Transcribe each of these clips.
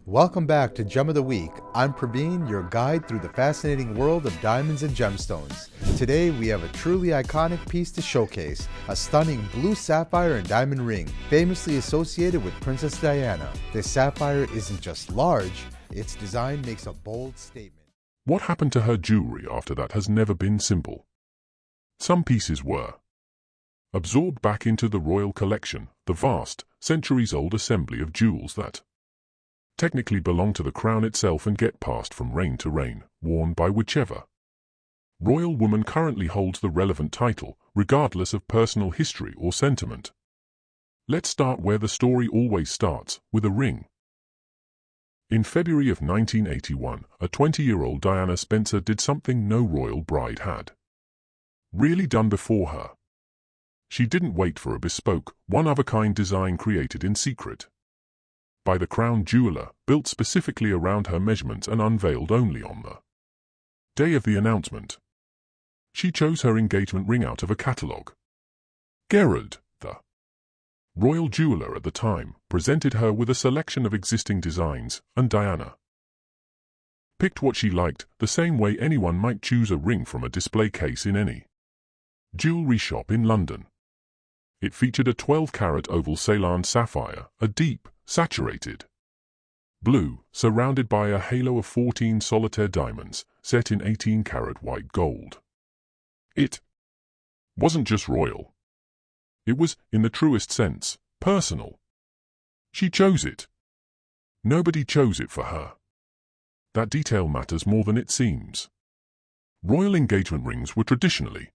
Welcome back to Gem of the Week. I'm Praveen, your guide through the fascinating world of diamonds and gemstones. Today we have a truly iconic piece to showcase, a stunning blue sapphire and diamond ring, famously associated with Princess Diana. This sapphire isn't just large, its design makes a bold statement. What happened to her jewelry after that has never been simple. Some pieces were absorbed back into the royal collection, the vast, centuries-old assembly of jewels that technically belong to the crown itself and get passed from reign to reign, worn by whichever royal woman currently holds the relevant title, regardless of personal history or sentiment. Let's start where the story always starts, with a ring. In February of 1981, a 20-year-old Diana Spencer did something no royal bride had really done before her. She didn't wait for a bespoke, one-of-a-kind design created in secret by the crown jeweler, built specifically around her measurements and unveiled only on the day of the announcement. She chose her engagement ring out of a catalogue. Gerard, the royal jeweler at the time, presented her with a selection of existing designs, and Diana picked what she liked, the same way anyone might choose a ring from a display case in any jewelry shop in London. It featured a 12-carat oval Ceylon sapphire, a deep, saturated blue, surrounded by a halo of 14 solitaire diamonds, set in 18-carat white gold. It wasn't just royal. It was, in the truest sense, personal. She chose it. Nobody chose it for her. That detail matters more than it seems. Royal engagement rings were traditionally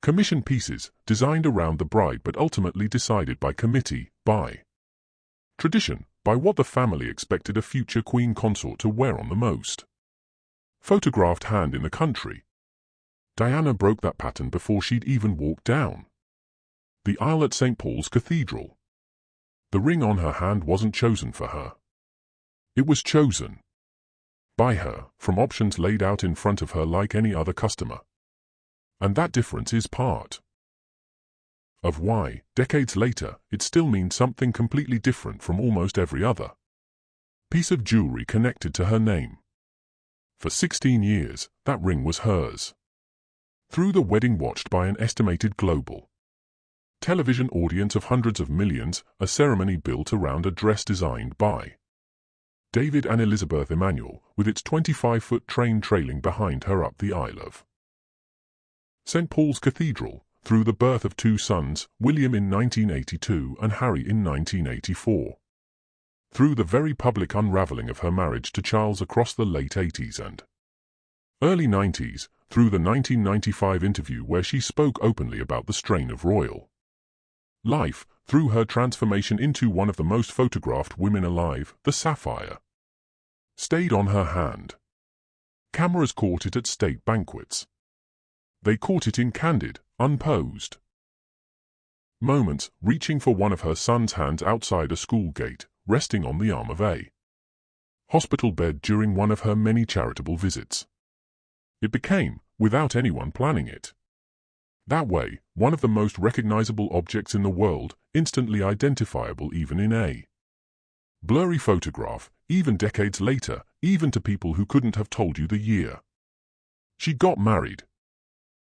commission pieces, designed around the bride but ultimately decided by committee, by tradition, by what the family expected a future queen consort to wear on the most photographed hand in the country. Diana broke that pattern before she'd even walked down the aisle at St. Paul's Cathedral. The ring on her hand wasn't chosen for her. It was chosen by her, from options laid out in front of her like any other customer. And that difference is part of why, decades later, it still means something completely different from almost every other piece of jewelry connected to her name. For 16 years, that ring was hers. Through the wedding watched by an estimated global television audience of hundreds of millions, a ceremony built around a dress designed by David and Elizabeth Emanuel, with its 25-foot train trailing behind her up the aisle of St. Paul's Cathedral, through the birth of two sons, William in 1982 and Harry in 1984. Through the very public unraveling of her marriage to Charles across the late 80s and early 90s, through the 1995 interview where she spoke openly about the strain of royal life, through her transformation into one of the most photographed women alive, the sapphire stayed on her hand. Cameras caught it at state banquets. They caught it in candid, unposed moments, reaching for one of her son's hands outside a school gate, resting on the arm of a hospital bed during one of her many charitable visits. It became, without anyone planning it, that way, one of the most recognizable objects in the world, instantly identifiable even in a blurry photograph, even decades later, even to people who couldn't have told you the year she got married.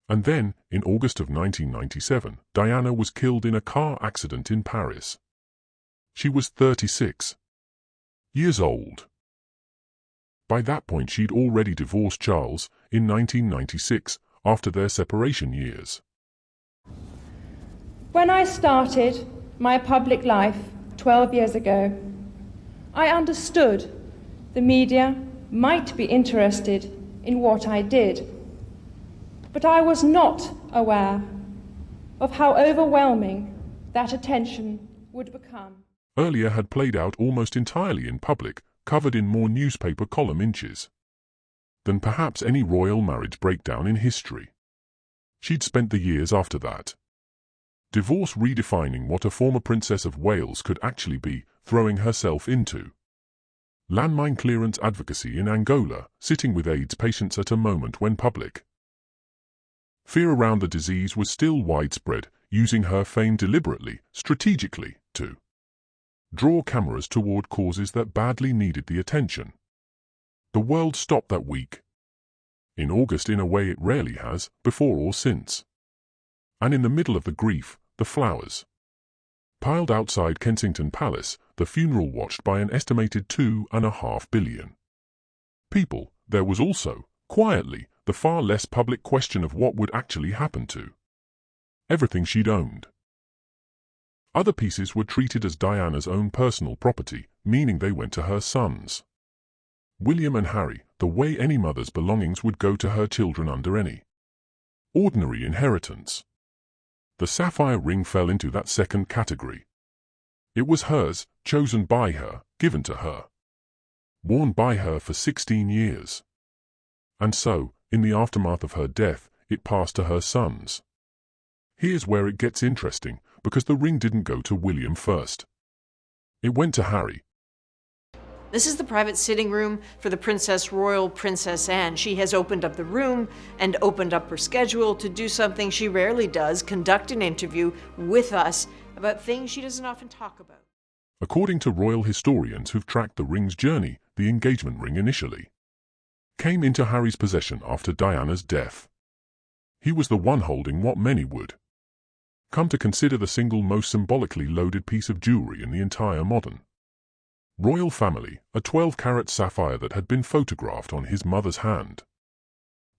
And then, in August of 1997, Diana was killed in a car accident in Paris. She was 36 years old. By that point she'd already divorced Charles, in 1996, after their separation years. When I started my public life 12 years ago, I understood the media might be interested in what I did. But I was not aware of how overwhelming that attention would become. Earlier had played out almost entirely in public, covered in more newspaper column inches than perhaps any royal marriage breakdown in history. She'd spent the years after that divorce redefining what a former Princess of Wales could actually be, throwing herself into landmine clearance advocacy in Angola, sitting with AIDS patients at a moment when public fear around the disease was still widespread, using her fame deliberately, strategically, to draw cameras toward causes that badly needed the attention. The world stopped that week. In August, in a way it rarely has, before or since. And in the middle of the grief, the flowers. Piled outside Kensington Palace, the funeral watched by an estimated 2.5 billion people. There was also, quietly, the far less public question of what would actually happen to everything she'd owned. Other pieces were treated as Diana's own personal property, meaning they went to her sons, William and Harry, the way any mother's belongings would go to her children under any ordinary inheritance. The sapphire ring fell into that second category. It was hers, chosen by her, given to her, worn by her for 16 years. And so, in the aftermath of her death, it passed to her sons. Here's where it gets interesting, because the ring didn't go to William first. It went to Harry. This is the private sitting room for the Princess Royal Princess Anne. She has opened up the room and opened up her schedule to do something she rarely does, conduct an interview with us about things she doesn't often talk about. According to royal historians who've tracked the ring's journey, the engagement ring initially came into Harry's possession after Diana's death. He was the one holding what many would come to consider the single most symbolically loaded piece of jewelry in the entire modern royal family, a 12-carat sapphire that had been photographed on his mother's hand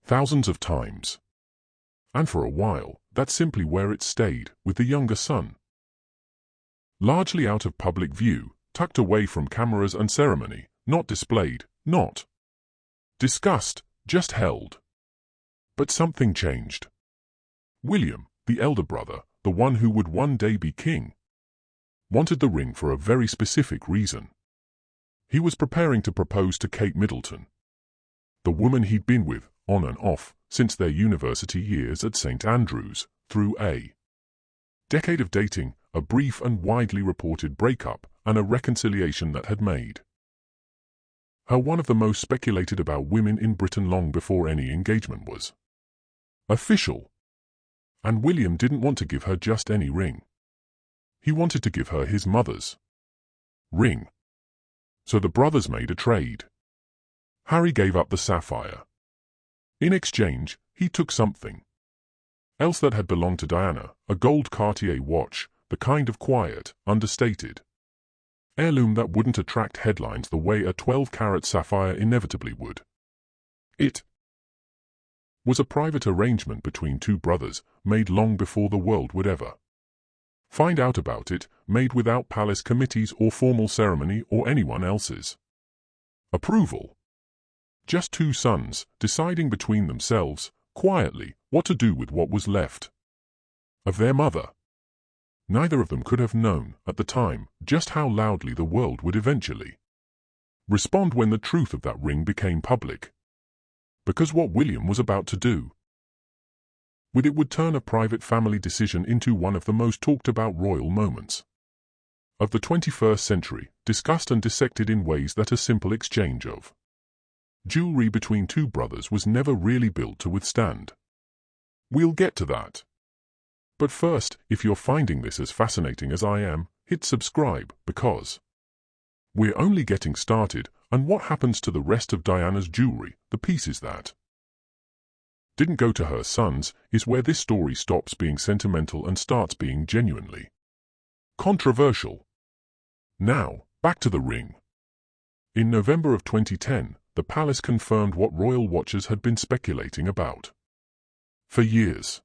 thousands of times. And for a while, that's simply where it stayed, with the younger son. Largely out of public view, tucked away from cameras and ceremony, not displayed, not discussed, just held. But something changed. William, the elder brother, the one who would one day be king, wanted the ring for a very specific reason. He was preparing to propose to Kate Middleton, the woman he'd been with, on and off, since their university years at St. Andrews, through a decade of dating, a brief and widely reported breakup, and a reconciliation that had made her one of the most speculated about women in Britain long before any engagement was official. And William didn't want to give her just any ring. He wanted to give her his mother's ring. So the brothers made a trade. Harry gave up the sapphire. In exchange, he took something else that had belonged to Diana, a gold Cartier watch, the kind of quiet, understated heirloom that wouldn't attract headlines the way a 12-carat sapphire inevitably would. It was a private arrangement between two brothers, made long before the world would ever find out about it, made without palace committees or formal ceremony or anyone else's approval. Just two sons, deciding between themselves, quietly, what to do with what was left of their mother. Neither of them could have known, at the time, just how loudly the world would eventually respond when the truth of that ring became public. Because what William was about to do with it would turn a private family decision into one of the most talked about royal moments of the 21st century, discussed and dissected in ways that a simple exchange of jewelry between two brothers was never really built to withstand. We'll get to that. But first, if you're finding this as fascinating as I am, hit subscribe, because we're only getting started, and what happens to the rest of Diana's jewelry, the pieces that didn't go to her sons, is where this story stops being sentimental and starts being genuinely controversial. Now, back to the ring. In November of 2010, the palace confirmed what royal watchers had been speculating about for years.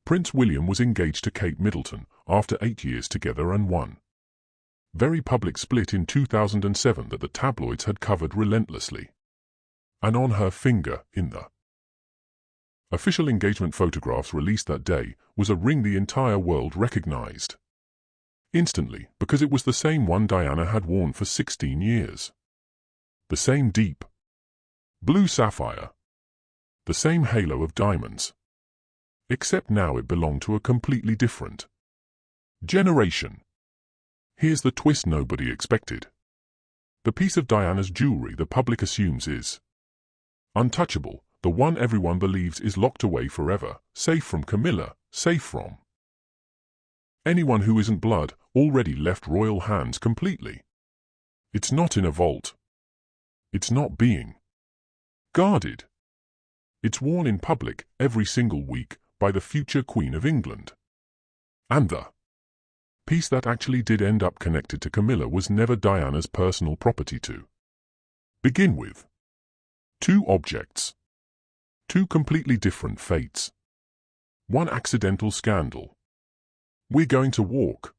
Prince William was engaged to Kate Middleton after 8 years together and one very public split in 2007 that the tabloids had covered relentlessly. And on her finger, in the official engagement photographs released that day, was a ring the entire world recognized instantly, because it was the same one Diana had worn for 16 years. The same deep blue sapphire. The same halo of diamonds. Except now it belonged to a completely different generation. Here's the twist nobody expected. The piece of Diana's jewelry the public assumes is untouchable, the one everyone believes is locked away forever, safe from Camilla, safe from Anyone who isn't blood already left royal hands completely. It's not in a vault. It's not being guarded. It's worn in public every single week by the future Queen of England. And the piece that actually did end up connected to Camilla was never Diana's personal property to begin with. Two objects. Two completely different fates. One accidental scandal. We're going to walk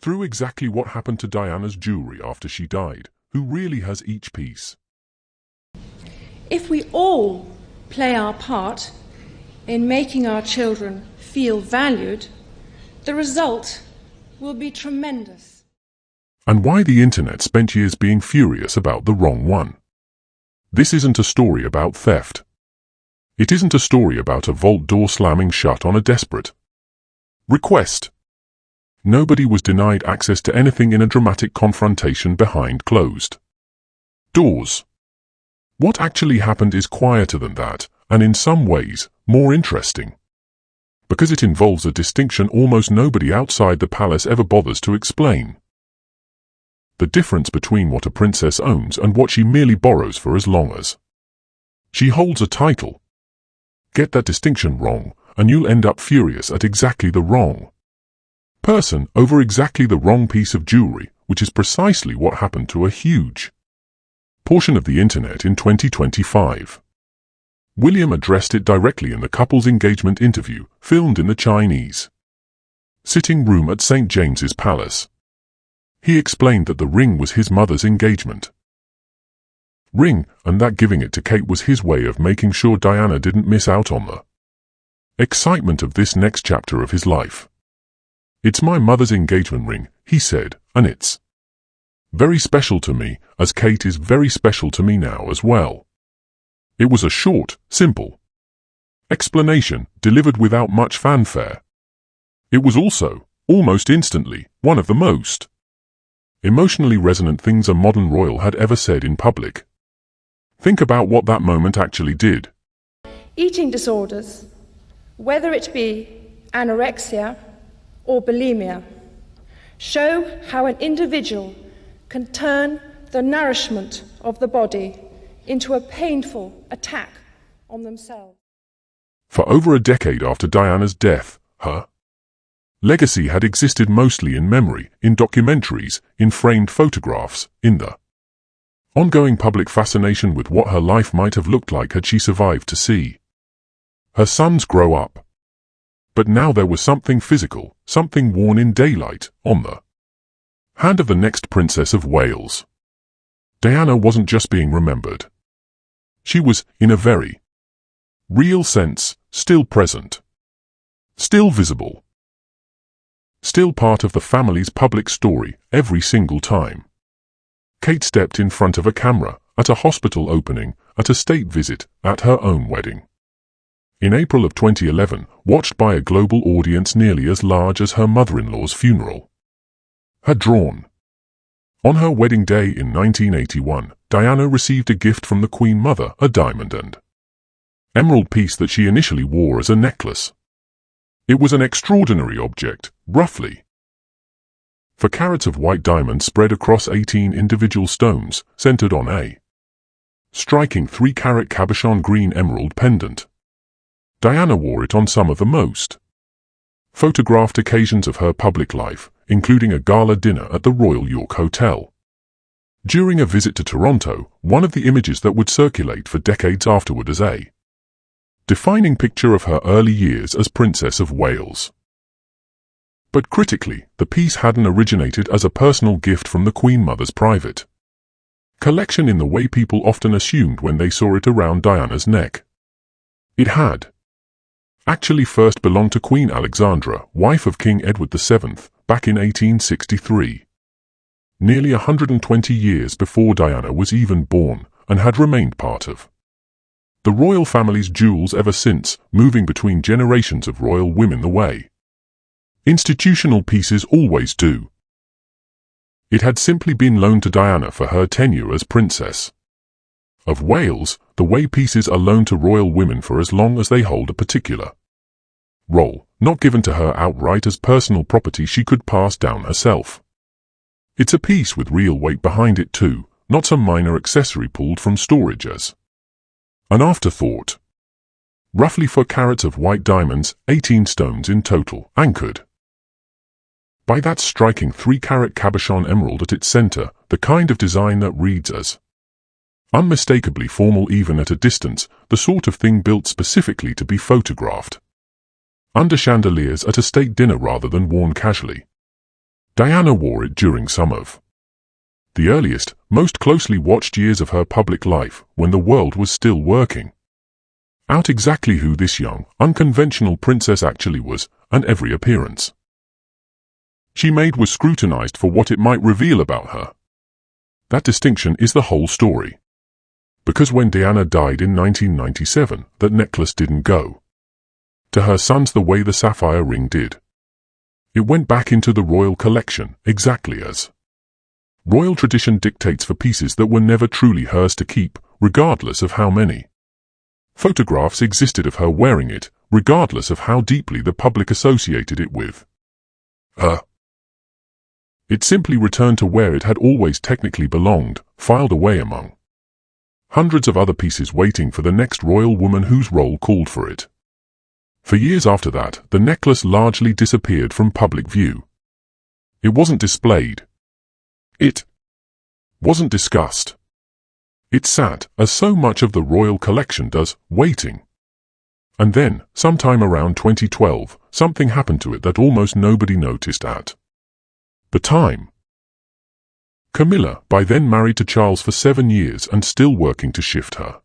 through exactly what happened to Diana's jewelry after she died, who really has each piece. If we all play our part in making our children feel valued, the result will be tremendous. And why the internet spent years being furious about the wrong one. This isn't a story about theft. It isn't a story about a vault door slamming shut on a desperate request. Nobody was denied access to anything in a dramatic confrontation behind closed doors. What actually happened is quieter than that, and in some ways, more interesting. Because it involves a distinction almost nobody outside the palace ever bothers to explain. The difference between what a princess owns and what she merely borrows for as long as she holds a title. Get that distinction wrong, and you'll end up furious at exactly the wrong person over exactly the wrong piece of jewelry, which is precisely what happened to a huge portion of the internet in 2025. William addressed it directly in the couple's engagement interview, filmed in the Chinese sitting room at St. James's Palace. He explained that the ring was his mother's engagement ring, and that giving it to Kate was his way of making sure Diana didn't miss out on the excitement of this next chapter of his life. It's my mother's engagement ring, he said, and it's very special to me, as Kate is very special to me now as well. It was a short, simple explanation, delivered without much fanfare. It was also, almost instantly, one of the most emotionally resonant things a modern royal had ever said in public. Think about what that moment actually did. Eating disorders, whether it be anorexia or bulimia, show how an individual can turn the nourishment of the body into a painful attack on themselves. For over a decade after Diana's death, her legacy had existed mostly in memory, in documentaries, in framed photographs, in the ongoing public fascination with what her life might have looked like had she survived to see her sons grow up. But now there was something physical, something worn in daylight, on the hand of the next Princess of Wales. Diana wasn't just being remembered. She was, in a very real sense, still present, still visible, still part of the family's public story every single time Kate stepped in front of a camera, at a hospital opening, at a state visit, at her own wedding. In April of 2011, watched by a global audience nearly as large as her mother-in-law's funeral had drawn. On her wedding day in 1981, Diana received a gift from the Queen Mother, a diamond and emerald piece that she initially wore as a necklace. It was an extraordinary object, roughly 4 carats of white diamond spread across 18 individual stones, centered on a striking 3-carat cabochon green emerald pendant. Diana wore it on some of the most photographed occasions of her public life, including a gala dinner at the Royal York Hotel. During a visit to Toronto, one of the images that would circulate for decades afterward as a defining picture of her early years as Princess of Wales. But critically, the piece hadn't originated as a personal gift from the Queen Mother's private collection in the way people often assumed when they saw it around Diana's neck. It had actually first belonged to Queen Alexandra, wife of King Edward VII, back in 1863. Nearly 120 years before Diana was even born, and had remained part of the royal family's jewels ever since, moving between generations of royal women the way institutional pieces always do. It had simply been loaned to Diana for her tenure as Princess of Wales, the way pieces are loaned to royal women for as long as they hold a particular role, not given to her outright as personal property she could pass down herself. It's a piece with real weight behind it too, not some minor accessory pulled from storage as an afterthought. Roughly 4 carats of white diamonds, 18 stones in total, anchored by that striking 3-carat cabochon emerald at its center, the kind of design that reads as unmistakably formal even at a distance, the sort of thing built specifically to be photographed under chandeliers at a state dinner rather than worn casually. Diana wore it during some of the earliest, most closely watched years of her public life, when the world was still working out exactly who this young, unconventional princess actually was, and every appearance she made was scrutinized for what it might reveal about her. That distinction is the whole story. Because when Diana died in 1997, that necklace didn't go to her sons the way the sapphire ring did. It went back into the royal collection, exactly as royal tradition dictates for pieces that were never truly hers to keep, regardless of how many photographs existed of her wearing it, regardless of how deeply the public associated it with her. It simply returned to where it had always technically belonged, filed away among hundreds of other pieces waiting for the next royal woman whose role called for it. For years after that, the necklace largely disappeared from public view. It wasn't displayed. It wasn't discussed. It sat, as so much of the royal collection does, waiting. And then, sometime around 2012, something happened to it that almost nobody noticed at the time. Camilla, by then married to Charles for 7 years and still working to shift her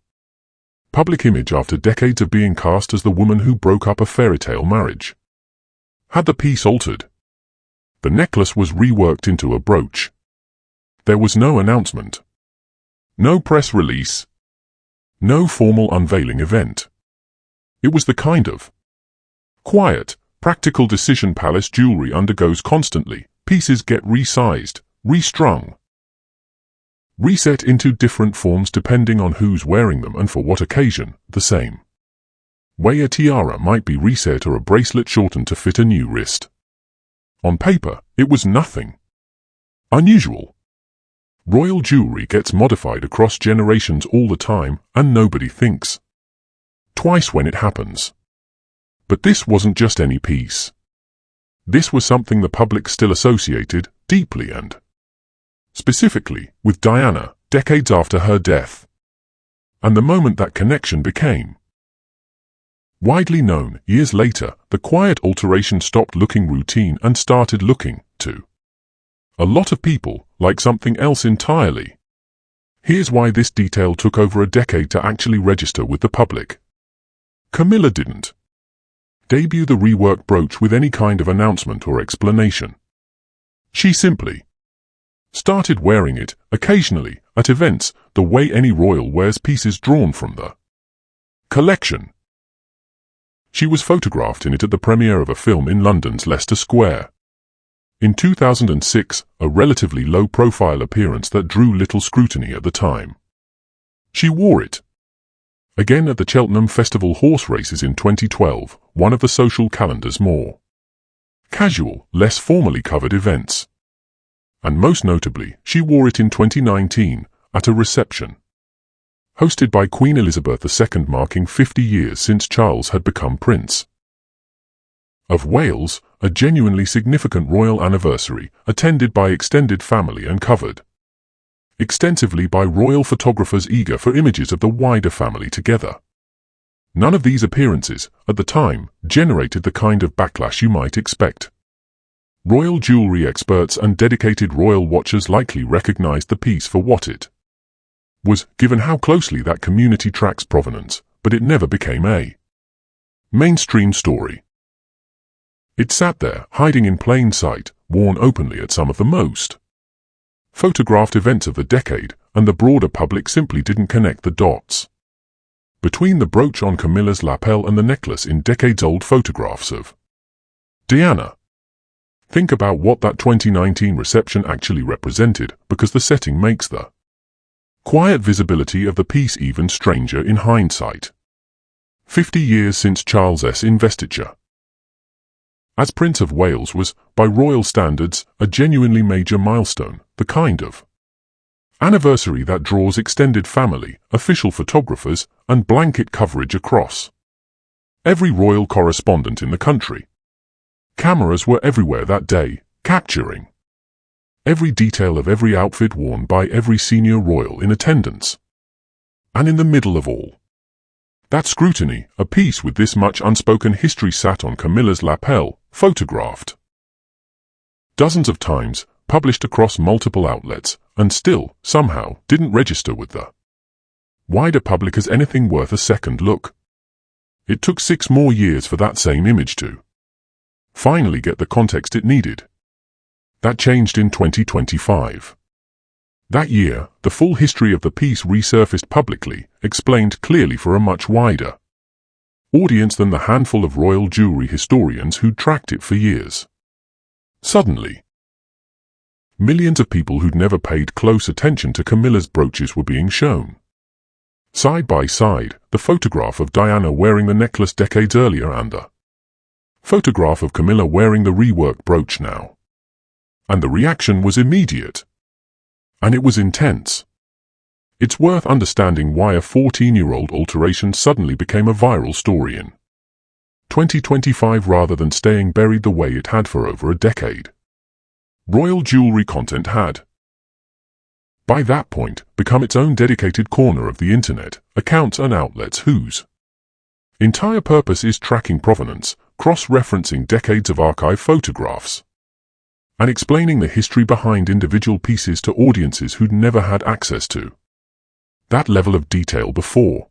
public image after decades of being cast as the woman who broke up a fairy-tale marriage, had the piece altered. The necklace was reworked into a brooch. There was no announcement, no press release, no formal unveiling event. It was the kind of quiet, practical decision palace jewelry undergoes constantly. Pieces get resized, restrung, reset into different forms depending on who's wearing them and for what occasion, the same way a tiara might be reset or a bracelet shortened to fit a new wrist. On paper, it was nothing unusual. Royal jewelry gets modified across generations all the time, and nobody thinks twice when it happens. But this wasn't just any piece. This was something the public still associated, deeply and specifically, with Diana, decades after her death. And the moment that connection became widely known, years later, the quiet alteration stopped looking routine and started looking, to a lot of people, like something else entirely. Here's why this detail took over a decade to actually register with the public. Camilla didn't debut the reworked brooch with any kind of announcement or explanation. She simply started wearing it, occasionally, at events, the way any royal wears pieces drawn from the collection. She was photographed in it at the premiere of a film in London's Leicester Square. In 2006, a relatively low-profile appearance that drew little scrutiny at the time. She wore it again at the Cheltenham Festival horse races in 2012, one of the social calendar's more casual, less formally covered events. And most notably, she wore it in 2019, at a reception hosted by Queen Elizabeth II, marking 50 years since Charles had become Prince of Wales, a genuinely significant royal anniversary, attended by extended family and covered extensively by royal photographers eager for images of the wider family together. None of these appearances, at the time, generated the kind of backlash you might expect. Royal jewelry experts and dedicated royal watchers likely recognized the piece for what it was, given how closely that community tracks provenance, but it never became a mainstream story. It sat there, hiding in plain sight, worn openly at some of the most photographed events of the decade, and the broader public simply didn't connect the dots between the brooch on Camilla's lapel and the necklace in decades-old photographs of Diana. Think about what that 2019 reception actually represented, because the setting makes the quiet visibility of the piece even stranger in hindsight. 50 years since Charles's investiture. as Prince of Wales was, by royal standards, a genuinely major milestone, the kind of anniversary that draws extended family, official photographers, and blanket coverage across every royal correspondent in the country. Cameras were everywhere that day, capturing every detail of every outfit worn by every senior royal in attendance. And in the middle of all that scrutiny, a piece with this much unspoken history sat on Camilla's lapel, photographed dozens of times, published across multiple outlets, and still, somehow, didn't register with the wider public as anything worth a second look. It took 6 more years for that same image to finally get the context it needed. That changed in 2025. That year, the full history of the piece resurfaced publicly, explained clearly for a much wider audience than the handful of royal jewelry historians who'd tracked it for years. Suddenly, millions of people who'd never paid close attention to Camilla's brooches were being shown. Side by side, the photograph of Diana wearing the necklace decades earlier and the photograph of Camilla wearing the reworked brooch now. And the reaction was immediate. And it was intense. It's worth understanding why a 14-year-old alteration suddenly became a viral story in 2025 rather than staying buried the way it had for over a decade. Royal jewelry content had, by that point, become its own dedicated corner of the internet, accounts and outlets whose entire purpose is tracking provenance, cross-referencing decades of archive photographs, and explaining the history behind individual pieces to audiences who'd never had access to that level of detail before.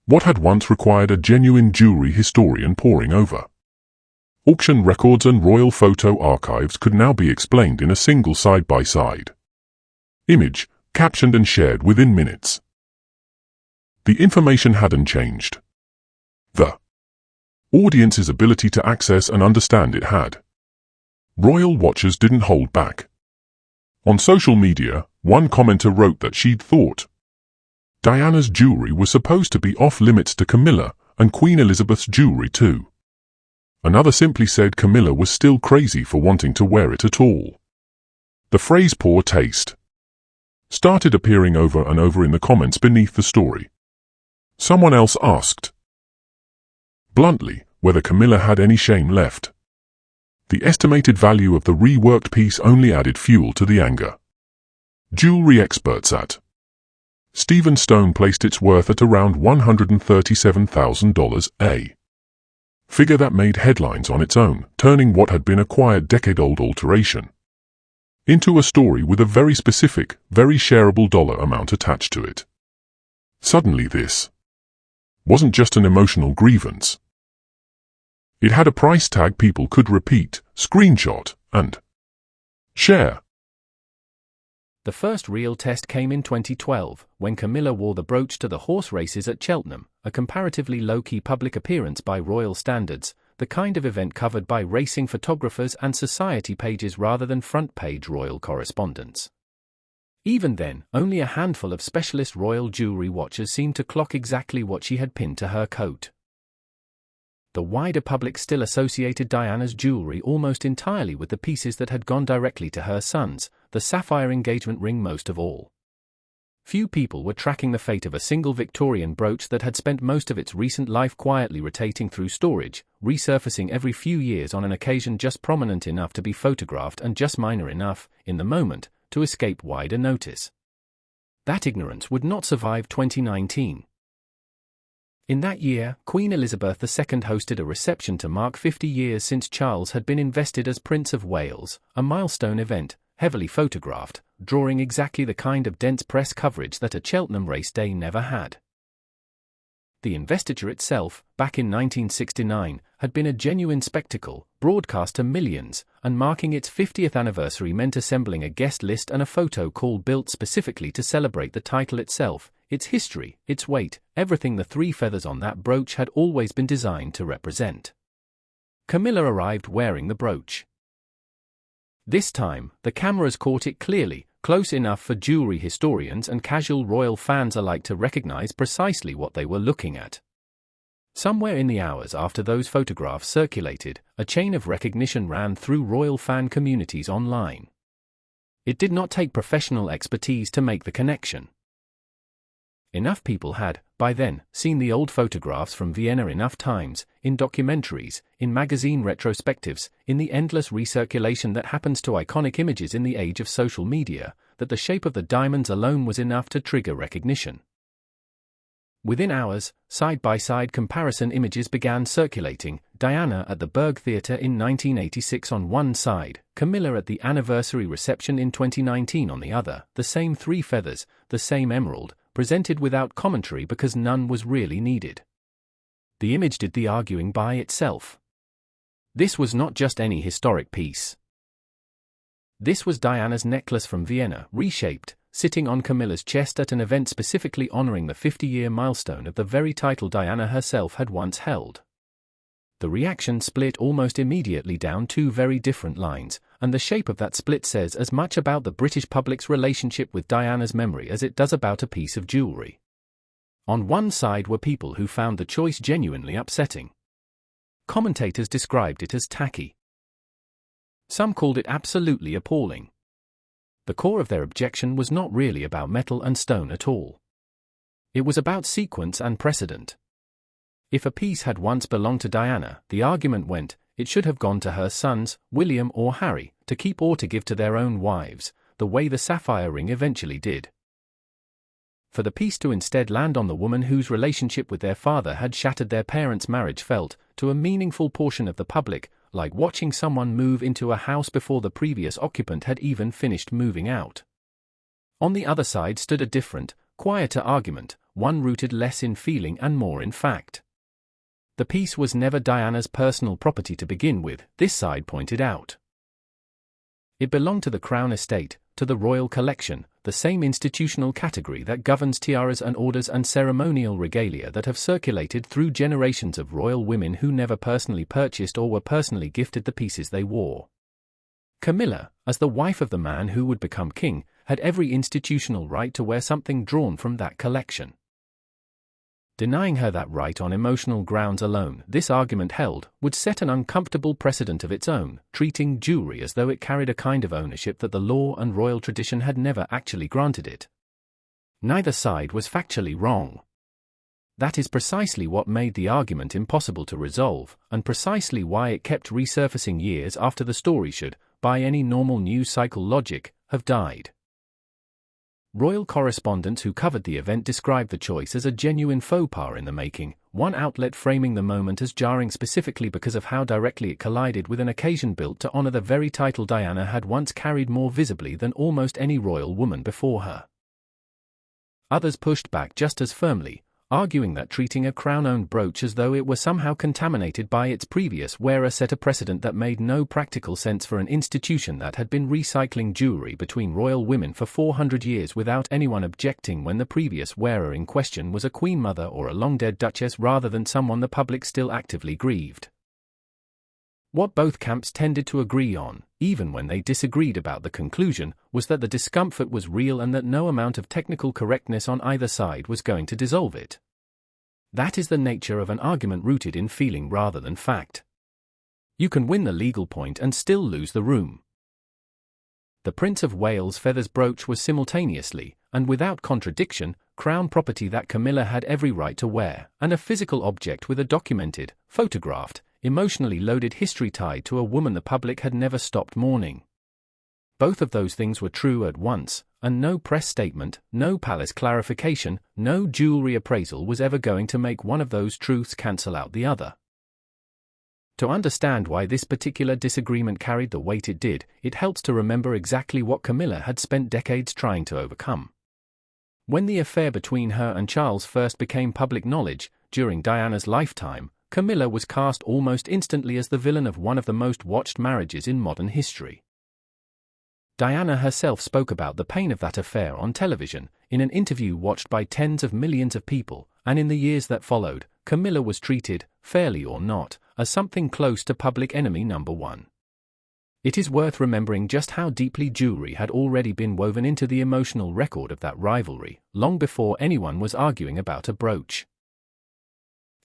What had once required a genuine jewelry historian poring over auction records and royal photo archives could now be explained in a single side-by-side image, captioned and shared within minutes. The information hadn't changed. The audience's ability to access and understand it had. Royal watchers didn't hold back. On social media, one commenter wrote that she'd thought Diana's jewelry was supposed to be off-limits to Camilla, and Queen Elizabeth's jewelry too. Another simply said Camilla was still crazy for wanting to wear it at all. The phrase "poor taste" started appearing over and over in the comments beneath the story. Someone else asked bluntly whether Camilla had any shame left. The estimated value of the reworked piece only added fuel to the anger. Jewelry experts at Stephen Stone placed its worth at around $137,000, a figure that made headlines on its own, turning what had been a quiet decade-old alteration into a story with a very specific, very shareable dollar amount attached to it. Suddenly this wasn't just an emotional grievance. It had a price tag people could repeat, screenshot, and share. The first real test came in 2012, when Camilla wore the brooch to the horse races at Cheltenham, a comparatively low-key public appearance by royal standards, the kind of event covered by racing photographers and society pages rather than front-page royal correspondents. Even then, only a handful of specialist royal jewelry watchers seemed to clock exactly what she had pinned to her coat. The wider public still associated Diana's jewelry almost entirely with the pieces that had gone directly to her sons, the sapphire engagement ring most of all. Few people were tracking the fate of a single Victorian brooch that had spent most of its recent life quietly rotating through storage, resurfacing every few years on an occasion just prominent enough to be photographed and just minor enough, in the moment, to escape wider notice. That ignorance would not survive 2019. In that year, Queen Elizabeth II hosted a reception to mark 50 years since Charles had been invested as Prince of Wales, a milestone event, heavily photographed, drawing exactly the kind of dense press coverage that a Cheltenham race day never had. The investiture itself, back in 1969, had been a genuine spectacle, broadcast to millions, and marking its 50th anniversary meant assembling a guest list and a photo call built specifically to celebrate the title itself, its history, its weight, everything the 3 feathers on that brooch had always been designed to represent. Camilla arrived wearing the brooch. This time, the cameras caught it clearly, close enough for jewelry historians and casual royal fans alike to recognize precisely what they were looking at. Somewhere in the hours after those photographs circulated, a chain of recognition ran through royal fan communities online. It did not take professional expertise to make the connection. Enough people had, by then, seen the old photographs from Vienna enough times, in documentaries, in magazine retrospectives, in the endless recirculation that happens to iconic images in the age of social media, that the shape of the diamonds alone was enough to trigger recognition. Within hours, side-by-side comparison images began circulating, Diana at the Berg Theatre in 1986 on one side, Camilla at the anniversary reception in 2019 on the other, the same three feathers, the same emerald, presented without commentary because none was really needed. The image did the arguing by itself. This was not just any historic piece. This was Diana's necklace from Vienna, reshaped, sitting on Camilla's chest at an event specifically honoring the 50-year milestone of the very title Diana herself had once held. The reaction split almost immediately down two very different lines, and the shape of that split says as much about the British public's relationship with Diana's memory as it does about a piece of jewellery. On one side were people who found the choice genuinely upsetting. Commentators described it as tacky. Some called it absolutely appalling. The core of their objection was not really about metal and stone at all. It was about sequence and precedent. If a piece had once belonged to Diana, the argument went, it should have gone to her sons, William or Harry, to keep or to give to their own wives, the way the Sapphire ring eventually did. For the piece to instead land on the woman whose relationship with their father had shattered their parents' marriage felt, to a meaningful portion of the public, like watching someone move into a house before the previous occupant had even finished moving out. On the other side stood a different, quieter argument, one rooted less in feeling and more in fact. The piece was never Diana's personal property to begin with, this side pointed out. It belonged to the Crown Estate, to the Royal Collection, the same institutional category that governs tiaras and orders and ceremonial regalia that have circulated through generations of royal women who never personally purchased or were personally gifted the pieces they wore. Camilla, as the wife of the man who would become king, had every institutional right to wear something drawn from that collection. Denying her that right on emotional grounds alone, this argument held, would set an uncomfortable precedent of its own, treating jewelry as though it carried a kind of ownership that the law and royal tradition had never actually granted it. Neither side was factually wrong. That is precisely what made the argument impossible to resolve, and precisely why it kept resurfacing years after the story should, by any normal news cycle logic, have died. Royal correspondents who covered the event described the choice as a genuine faux pas in the making, one outlet framing the moment as jarring specifically because of how directly it collided with an occasion built to honor the very title Diana had once carried more visibly than almost any royal woman before her. Others pushed back just as firmly, arguing that treating a crown-owned brooch as though it were somehow contaminated by its previous wearer set a precedent that made no practical sense for an institution that had been recycling jewelry between royal women for 400 years without anyone objecting when the previous wearer in question was a queen mother or a long-dead duchess rather than someone the public still actively grieved. What both camps tended to agree on, even when they disagreed about the conclusion, was that the discomfort was real and that no amount of technical correctness on either side was going to dissolve it. That is the nature of an argument rooted in feeling rather than fact. You can win the legal point and still lose the room. The Prince of Wales' feathers brooch was simultaneously, and without contradiction, crown property that Camilla had every right to wear, and a physical object with a documented, photographed, emotionally loaded history tied to a woman the public had never stopped mourning. Both of those things were true at once, and no press statement, no palace clarification, no jewelry appraisal was ever going to make one of those truths cancel out the other. To understand why this particular disagreement carried the weight it did, it helps to remember exactly what Camilla had spent decades trying to overcome. When the affair between her and Charles first became public knowledge, during Diana's lifetime, Camilla was cast almost instantly as the villain of one of the most watched marriages in modern history. Diana herself spoke about the pain of that affair on television, in an interview watched by tens of millions of people, and in the years that followed, Camilla was treated, fairly or not, as something close to public enemy number one. It is worth remembering just how deeply jewelry had already been woven into the emotional record of that rivalry, long before anyone was arguing about a brooch.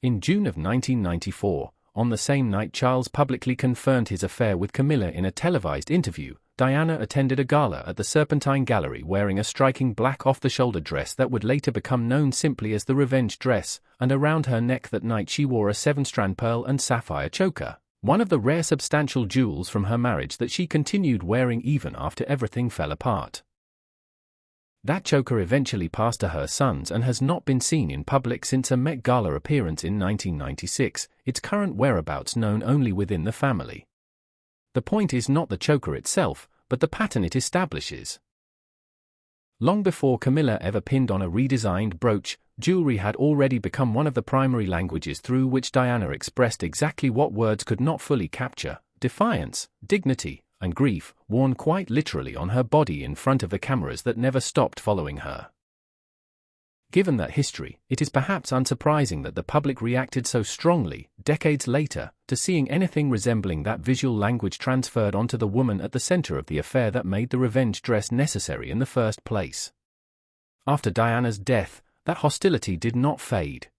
In June of 1994, on the same night Charles publicly confirmed his affair with Camilla in a televised interview, Diana attended a gala at the Serpentine Gallery wearing a striking black off-the-shoulder dress that would later become known simply as the Revenge dress, and around her neck that night she wore a 7-strand pearl and sapphire choker, one of the rare substantial jewels from her marriage that she continued wearing even after everything fell apart. That choker eventually passed to her sons and has not been seen in public since a Met Gala appearance in 1996, its current whereabouts known only within the family. The point is not the choker itself, but the pattern it establishes. Long before Camilla ever pinned on a redesigned brooch, jewelry had already become one of the primary languages through which Diana expressed exactly what words could not fully capture: defiance, dignity, and grief, worn quite literally on her body in front of the cameras that never stopped following her. Given that history, it is perhaps unsurprising that the public reacted so strongly, decades later, to seeing anything resembling that visual language transferred onto the woman at the center of the affair that made the revenge dress necessary in the first place. After Diana's death, that hostility did not fade.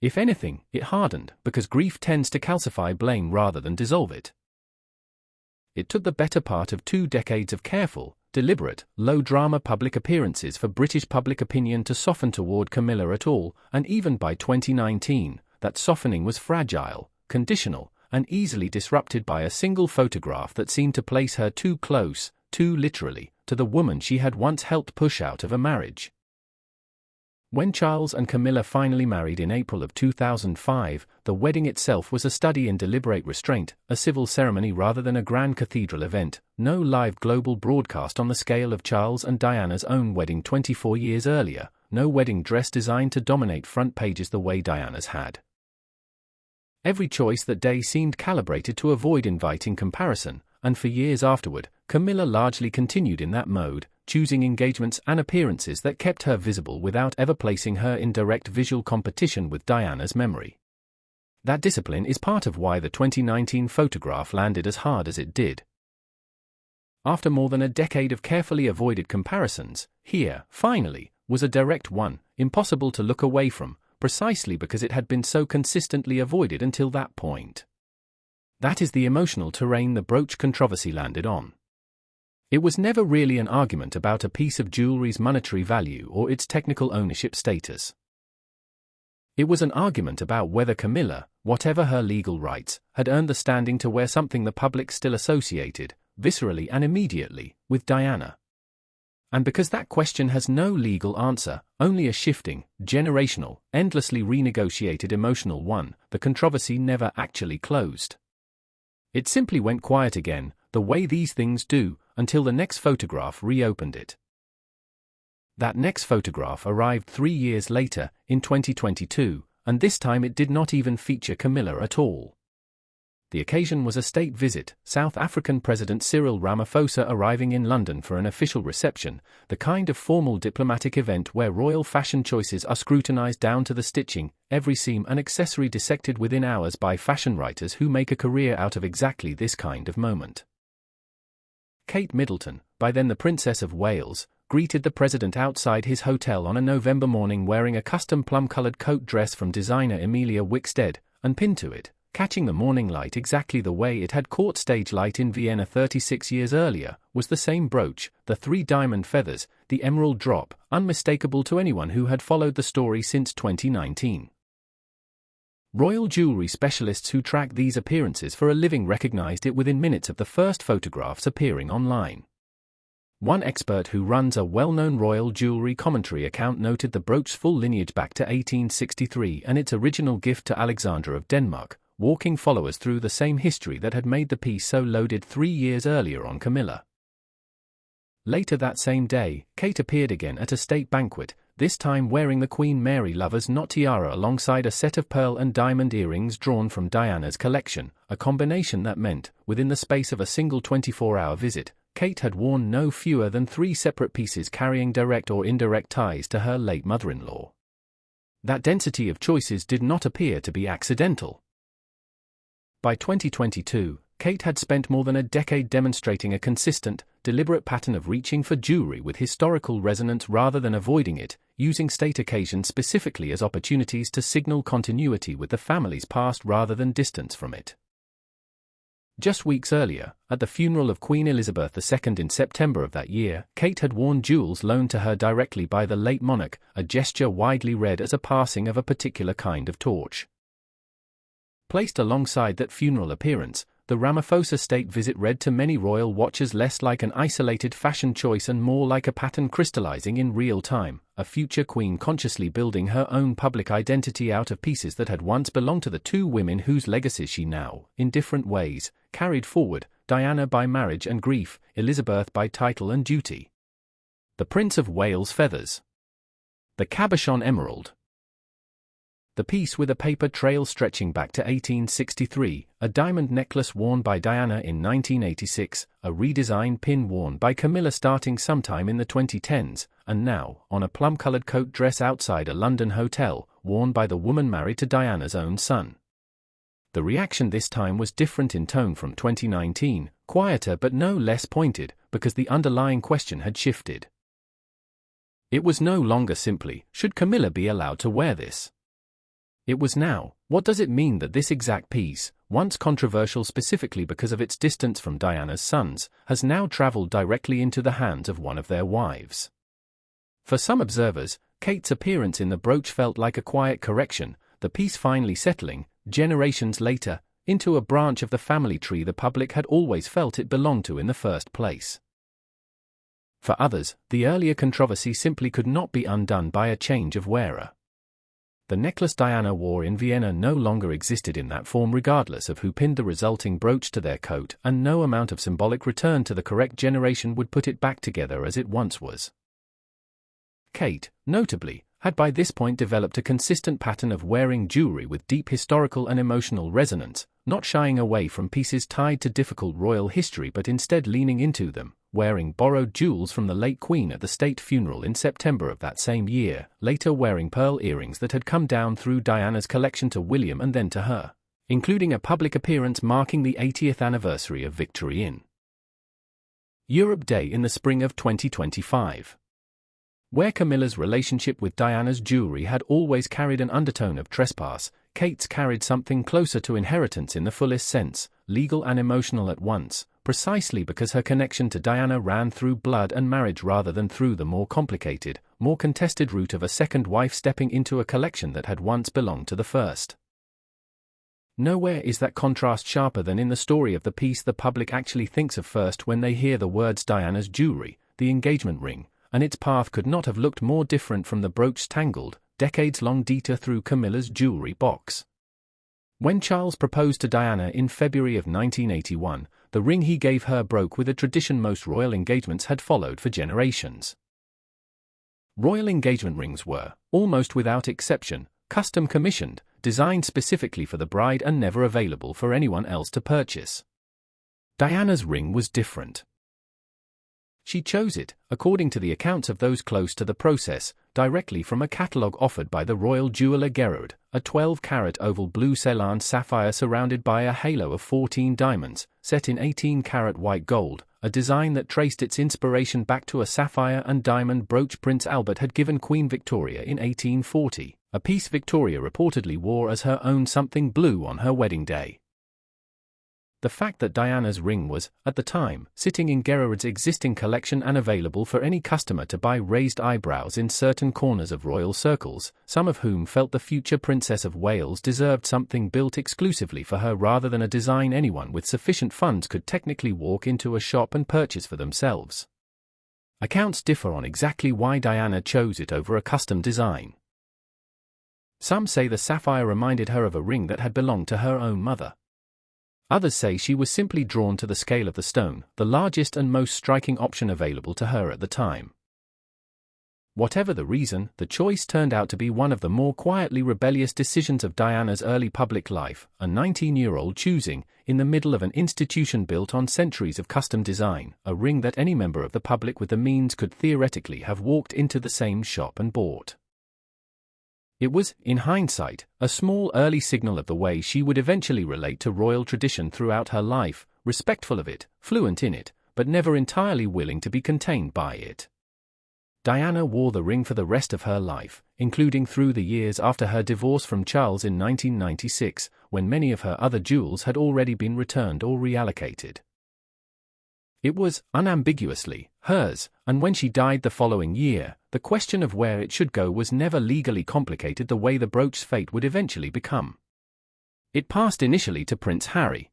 If anything, it hardened, because grief tends to calcify blame rather than dissolve it. It took the better part of 2 decades of careful, deliberate, low-drama public appearances for British public opinion to soften toward Camilla at all, and even by 2019, that softening was fragile, conditional, and easily disrupted by a single photograph that seemed to place her too close, too literally, to the woman she had once helped push out of a marriage. When Charles and Camilla finally married in April of 2005, the wedding itself was a study in deliberate restraint, a civil ceremony rather than a grand cathedral event, no live global broadcast on the scale of Charles and Diana's own wedding 24 years earlier, no wedding dress designed to dominate front pages the way Diana's had. Every choice that day seemed calibrated to avoid inviting comparison, and for years afterward, Camilla largely continued in that mode, choosing engagements and appearances that kept her visible without ever placing her in direct visual competition with Diana's memory. That discipline is part of why the 2019 photograph landed as hard as it did. After more than a decade of carefully avoided comparisons, here, finally, was a direct one, impossible to look away from, precisely because it had been so consistently avoided until that point. That is the emotional terrain the brooch controversy landed on. It was never really an argument about a piece of jewelry's monetary value or its technical ownership status. It was an argument about whether Camilla, whatever her legal rights, had earned the standing to wear something the public still associated, viscerally and immediately, with Diana. And because that question has no legal answer, only a shifting, generational, endlessly renegotiated emotional one, the controversy never actually closed. It simply went quiet again, the way these things do, until the next photograph reopened it. That next photograph arrived 3 years later, in 2022, and this time it did not even feature Camilla at all. The occasion was a state visit, South African President Cyril Ramaphosa arriving in London for an official reception, the kind of formal diplomatic event where royal fashion choices are scrutinized down to the stitching, every seam and accessory dissected within hours by fashion writers who make a career out of exactly this kind of moment. Kate Middleton, by then the Princess of Wales, greeted the president outside his hotel on a November morning wearing a custom plum-colored coat dress from designer Emilia Wickstead, and pinned to it, catching the morning light exactly the way it had caught stage light in Vienna 36 years earlier, was the same brooch, the 3 diamond feathers, the emerald drop, unmistakable to anyone who had followed the story since 2019. Royal jewelry specialists who track these appearances for a living recognized it within minutes of the first photographs appearing online. One expert who runs a well-known royal jewelry commentary account noted the brooch's full lineage back to 1863 and its original gift to Alexander of Denmark, walking followers through the same history that had made the piece so loaded 3 years earlier on Camilla. Later that same day, Kate appeared again at a state banquet, this time wearing the Queen Mary Lover's Knot tiara alongside a set of pearl and diamond earrings drawn from Diana's collection, a combination that meant, within the space of a single 24-hour visit, Kate had worn no fewer than 3 separate pieces carrying direct or indirect ties to her late mother-in-law. That density of choices did not appear to be accidental. By 2022, Kate had spent more than a decade demonstrating a consistent, deliberate pattern of reaching for jewelry with historical resonance rather than avoiding it, using state occasions specifically as opportunities to signal continuity with the family's past rather than distance from it. Just weeks earlier, at the funeral of Queen Elizabeth II in September of that year, Kate had worn jewels loaned to her directly by the late monarch, a gesture widely read as a passing of a particular kind of torch. Placed alongside that funeral appearance, the Ramaphosa state visit read to many royal watchers less like an isolated fashion choice and more like a pattern crystallizing in real time, a future queen consciously building her own public identity out of pieces that had once belonged to the two women whose legacies she now, in different ways, carried forward, Diana by marriage and grief, Elizabeth by title and duty. The Prince of Wales feathers. The cabochon emerald. The piece with a paper trail stretching back to 1863, a diamond necklace worn by Diana in 1986, a redesigned pin worn by Camilla starting sometime in the 2010s, and now, on a plum-colored coat dress outside a London hotel, worn by the woman married to Diana's own son. The reaction this time was different in tone from 2019, quieter but no less pointed, because the underlying question had shifted. It was no longer simply, should Camilla be allowed to wear this? It was now, what does it mean that this exact piece, once controversial specifically because of its distance from Diana's sons, has now traveled directly into the hands of one of their wives? For some observers, Kate's appearance in the brooch felt like a quiet correction, the piece finally settling, generations later, into a branch of the family tree the public had always felt it belonged to in the first place. For others, the earlier controversy simply could not be undone by a change of wearer. The necklace Diana wore in Vienna no longer existed in that form regardless of who pinned the resulting brooch to their coat, and no amount of symbolic return to the correct generation would put it back together as it once was. Kate, notably, had by this point developed a consistent pattern of wearing jewelry with deep historical and emotional resonance, not shying away from pieces tied to difficult royal history but instead leaning into them, wearing borrowed jewels from the late Queen at the state funeral in September of that same year, later wearing pearl earrings that had come down through Diana's collection to William and then to her, including a public appearance marking the 80th anniversary of victory in Europe Day in the spring of 2025. Where Camilla's relationship with Diana's jewelry had always carried an undertone of trespass, Kate's carried something closer to inheritance in the fullest sense, legal and emotional at once, precisely because her connection to Diana ran through blood and marriage rather than through the more complicated, more contested route of a second wife stepping into a collection that had once belonged to the first. Nowhere is that contrast sharper than in the story of the piece the public actually thinks of first when they hear the words Diana's jewelry, the engagement ring, and its path could not have looked more different from the brooch's tangled, decades-long detour through Camilla's jewelry box. When Charles proposed to Diana in February of 1981, the ring he gave her broke with a tradition most royal engagements had followed for generations. Royal engagement rings were, almost without exception, custom-commissioned, designed specifically for the bride and never available for anyone else to purchase. Diana's ring was different. She chose it, according to the accounts of those close to the process, directly from a catalogue offered by the royal jeweller Gerard, a 12-carat oval blue Ceylon sapphire surrounded by a halo of 14 diamonds, set in 18-carat white gold, a design that traced its inspiration back to a sapphire and diamond brooch Prince Albert had given Queen Victoria in 1840, a piece Victoria reportedly wore as her own something blue on her wedding day. The fact that Diana's ring was, at the time, sitting in Gerard's existing collection and available for any customer to buy raised eyebrows in certain corners of royal circles, some of whom felt the future Princess of Wales deserved something built exclusively for her rather than a design anyone with sufficient funds could technically walk into a shop and purchase for themselves. Accounts differ on exactly why Diana chose it over a custom design. Some say the sapphire reminded her of a ring that had belonged to her own mother. Others say she was simply drawn to the scale of the stone, the largest and most striking option available to her at the time. Whatever the reason, the choice turned out to be one of the more quietly rebellious decisions of Diana's early public life, a 19-year-old choosing, in the middle of an institution built on centuries of custom design, a ring that any member of the public with the means could theoretically have walked into the same shop and bought. It was, in hindsight, a small early signal of the way she would eventually relate to royal tradition throughout her life, respectful of it, fluent in it, but never entirely willing to be contained by it. Diana wore the ring for the rest of her life, including through the years after her divorce from Charles in 1996, when many of her other jewels had already been returned or reallocated. It was, unambiguously, hers, and when she died the following year, the question of where it should go was never legally complicated the way the brooch's fate would eventually become. It passed initially to Prince Harry.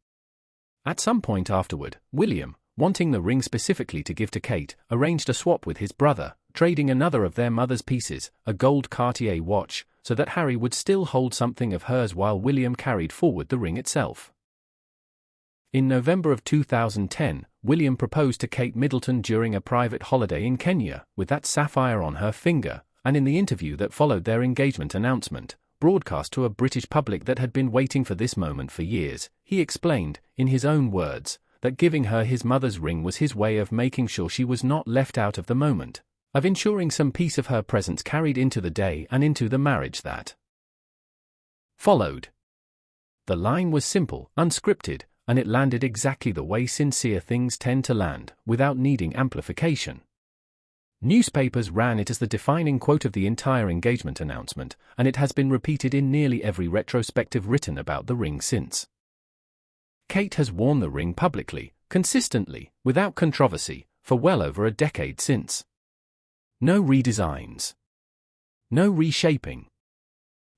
At some point afterward, William, wanting the ring specifically to give to Kate, arranged a swap with his brother, trading another of their mother's pieces, a gold Cartier watch, so that Harry would still hold something of hers while William carried forward the ring itself. In November of 2010, William proposed to Kate Middleton during a private holiday in Kenya, with that sapphire on her finger, and in the interview that followed their engagement announcement, broadcast to a British public that had been waiting for this moment for years, he explained, in his own words, that giving her his mother's ring was his way of making sure she was not left out of the moment, of ensuring some piece of her presence carried into the day and into the marriage that followed. The line was simple, unscripted, and it landed exactly the way sincere things tend to land, without needing amplification. Newspapers ran it as the defining quote of the entire engagement announcement, and it has been repeated in nearly every retrospective written about the ring since. Kate has worn the ring publicly, consistently, without controversy, for well over a decade since. No redesigns. No reshaping.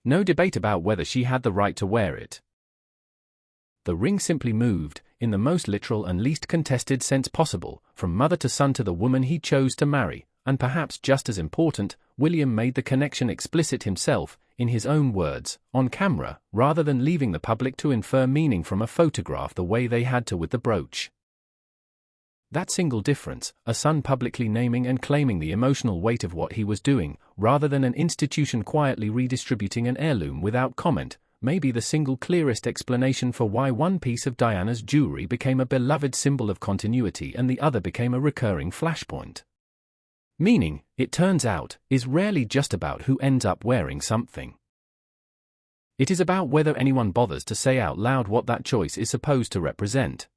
No debate about whether she had the right to wear it. The ring simply moved, in the most literal and least contested sense possible, from mother to son to the woman he chose to marry, and perhaps just as important, William made the connection explicit himself, in his own words, on camera, rather than leaving the public to infer meaning from a photograph the way they had to with the brooch. That single difference, a son publicly naming and claiming the emotional weight of what he was doing, rather than an institution quietly redistributing an heirloom without comment, may be the single clearest explanation for why one piece of Diana's jewelry became a beloved symbol of continuity and the other became a recurring flashpoint. Meaning, it turns out, is rarely just about who ends up wearing something. It is about whether anyone bothers to say out loud what that choice is supposed to represent.